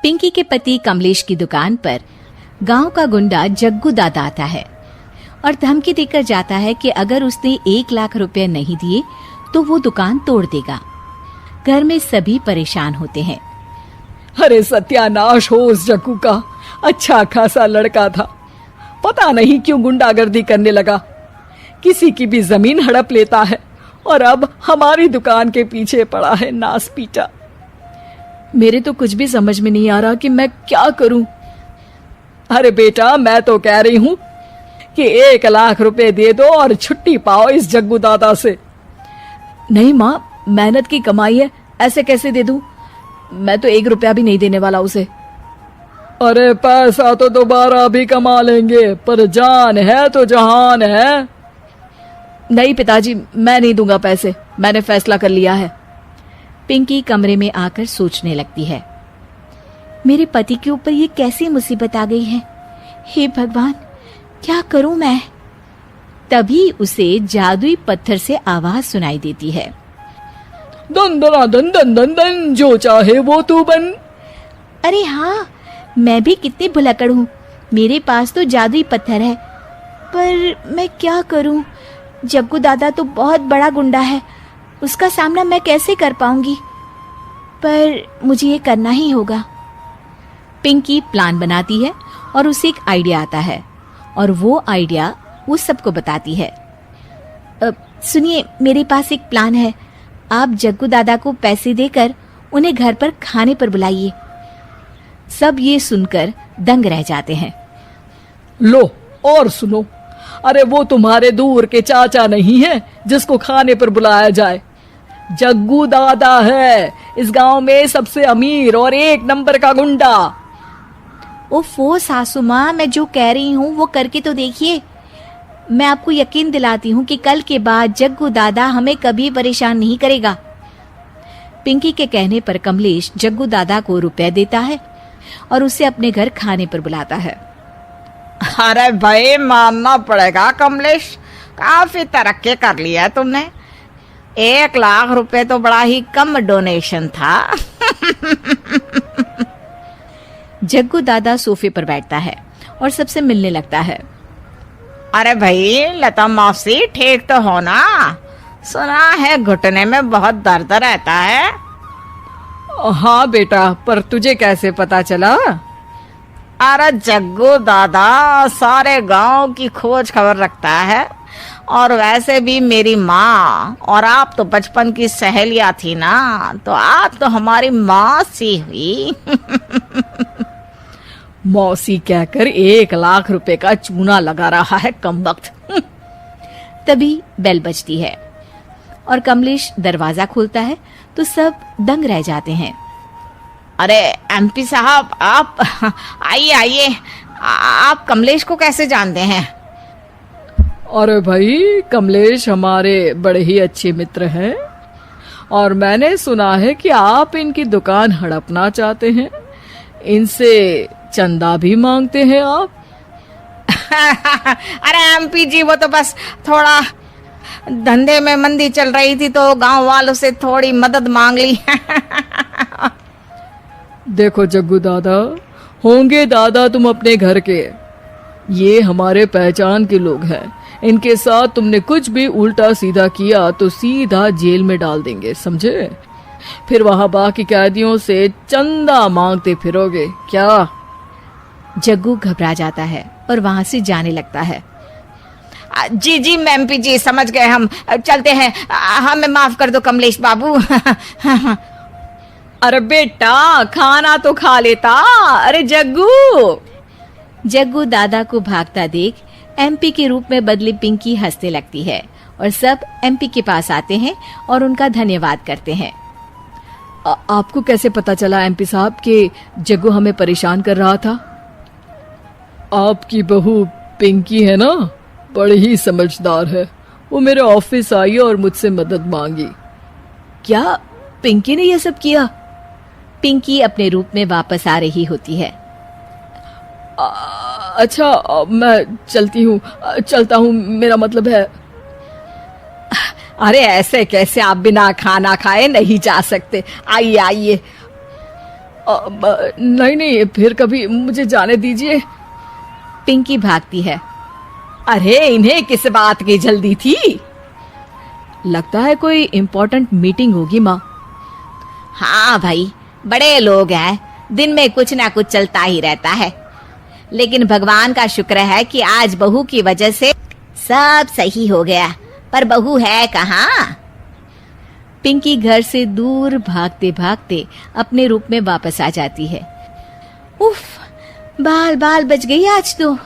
पिंकी के पति कमलेश की दुकान पर गांव का गुंडा जग्गू दादा आता है और धमकी देकर जाता है कि अगर उसने 1 लाख रुपए नहीं दिए तो वो दुकान तोड़ देगा। घर में सभी परेशान होते हैं। अरे सत्यानाश हो उस जग्गू का, अच्छा खासा लड़का था, पता नहीं क्यों गुंडागर्दी करने लगा, किसी की भी जमीन हड़प लेता है और अब हमारी दुकान के पीछे पड़ा है नास पीटा। मेरे तो कुछ भी समझ में नहीं आ रहा कि मैं क्या करूं। अरे बेटा, मैं तो कह रही हूं कि 1 लाख रुपए दे दो और छुट्टी पाओ इस जग्गू दादा से। नहीं माँ, मेहनत की कमाई है, ऐसे कैसे दे दूं? मैं तो 1 रुपया भी नहीं देने वाला उसे। अरे पैसा तो दोबारा भी कमा लेंगे, पर जान है तो जहान है। नहीं पिताजी, मैं नहीं दूंगा पैसे, मैंने फैसला कर लिया है। पिंकी कमरे में आकर सोचने लगती है, मेरे पति के ऊपर ये कैसी मुसीबत आ गई है। हे भगवान, क्या करूं मैं? तभी उसे जादुई पत्थर से आवाज सुनाई देती है, दन दना दन दन दन दन, जो चाहे वो तू बन। अरे हाँ, मैं भी कितनी भुलक्कड़ हूँ, मेरे पास तो जादुई पत्थर है, पर मैं क्या करूं? जग्गू दादा तो बहुत बड़ा गुंडा है, उसका सामना मैं कैसे कर पाऊंगी? पर मुझे ये करना ही होगा। पिंकी प्लान बनाती है और उसे एक आइडिया आता है और वो आइडिया वो सबको बताती है। सुनिए, मेरे पास एक प्लान है, आप जग्गू दादा को पैसे देकर उन्हें घर पर खाने पर बुलाइए। सब ये सुनकर दंग रह जाते हैं। लो और सुनो, अरे वो तुम्हारे दूर के चाचा नहीं है जिसको खाने पर बुलाया जाए, जग्गू दादा है, इस गांव में सबसे अमीर और 1 नंबर का गुंडा। ओफो सासू माँ, मैं जो कह रही हूँ वो करके तो देखिए। मैं आपको यकीन दिलाती हूँ कि कल के बाद जग्गू दादा हमें कभी परेशान नहीं करेगा। पिंकी के कहने पर कमलेश जग्गू दादा को रुपए देता है और उसे अपने घर खाने पर बुलाता है। अरे भाई, मानना पड़ेगा कमलेश, काफी तरक्की कर लिया है तुमने। 1 लाख रुपए तो बड़ा ही कम डोनेशन था। जग्गू दादा सोफे पर बैठता है और सबसे मिलने लगता है। अरे भाई, लता मौसी ठीक तो हो ना? सुना है घुटने में बहुत दर्द रहता है। हाँ बेटा, पर तुझे कैसे पता चला? अरे जग्गू दादा सारे गांव की खोज खबर रखता है, और वैसे भी मेरी माँ और आप तो बचपन की सहेलियां थी ना, तो आप तो हमारी मौसी हुई। मौसी कहकर 1 लाख रुपए का चूना लगा रहा है कमबख्त। तभी बेल बजती है और कमलेश दरवाजा खोलता है तो सब दंग रह जाते हैं। अरे एमपी साहब, आप आइए आइए, आप कमलेश को कैसे जानते हैं? अरे भाई, कमलेश हमारे बड़े ही अच्छे मित्र हैं और मैंने सुना है कि आप इनकी दुकान हड़पना चाहते हैं, इनसे चंदा भी मांगते हैं आप। अरे एमपी जी, वो तो बस थोड़ा धंधे में मंदी चल रही थी तो गांव वालों से थोड़ी मदद मांग ली। देखो जग्गू दादा, होंगे दादा तुम अपने घर के, ये हमारे पहचान के लोग हैं, इनके साथ तुमने कुछ भी उल्टा सीधा किया तो सीधा जेल में डाल देंगे, समझे? फिर वहां बाकी कैदियों से चंदा मांगते फिरोगे क्या? जग्गू घबरा जाता है और वहां से जाने लगता है। जी जी एमपी जी, समझ गए, हम चलते हैं, हमें माफ कर दो कमलेश बाबू। अरे बेटा, खाना तो खा लेता। अरे जग्गू। जग्गू दादा को भागता देख एमपी के रूप में बदली पिंकी हंसने लगती है और सब एमपी के पास आते हैं और उनका धन्यवाद करते हैं। आपको कैसे पता चला एमपी साहब कि जग्गू हमें परेशान कर रहा था? आपकी बहू पिंकी है ना, बड़ी ही समझदार है, वो मेरे ऑफिस आई और मुझसे मदद मांगी। क्या पिंकी ने यह सब किया? पिंकी अपने रूप में वापस आ रही होती है। अच्छा, मैं चलता हूँ, मेरा मतलब है। अरे ऐसे कैसे, आप बिना खाना खाए नहीं जा सकते, आइए आइए। नहीं नहीं, फिर कभी मुझे जाने दीजिए। पिंकी भागती है। अरे इन्हें किस बात की जल्दी थी? लगता है कोई इम्पोर्टेंट मीटिंग होगी माँ। हाँ भाई, बड़े लोग हैं, दिन में कुछ ना कुछ चलता ही रहता है। लेकिन भगवान का शुक्र है कि आज बहू की वजह से सब सही हो गया। पर बहू है कहाँ? पिंकी घर से दूर भागते भागते अपने रूप में वापस आ जाती है। उफ, बाल बाल बच गई आज तो।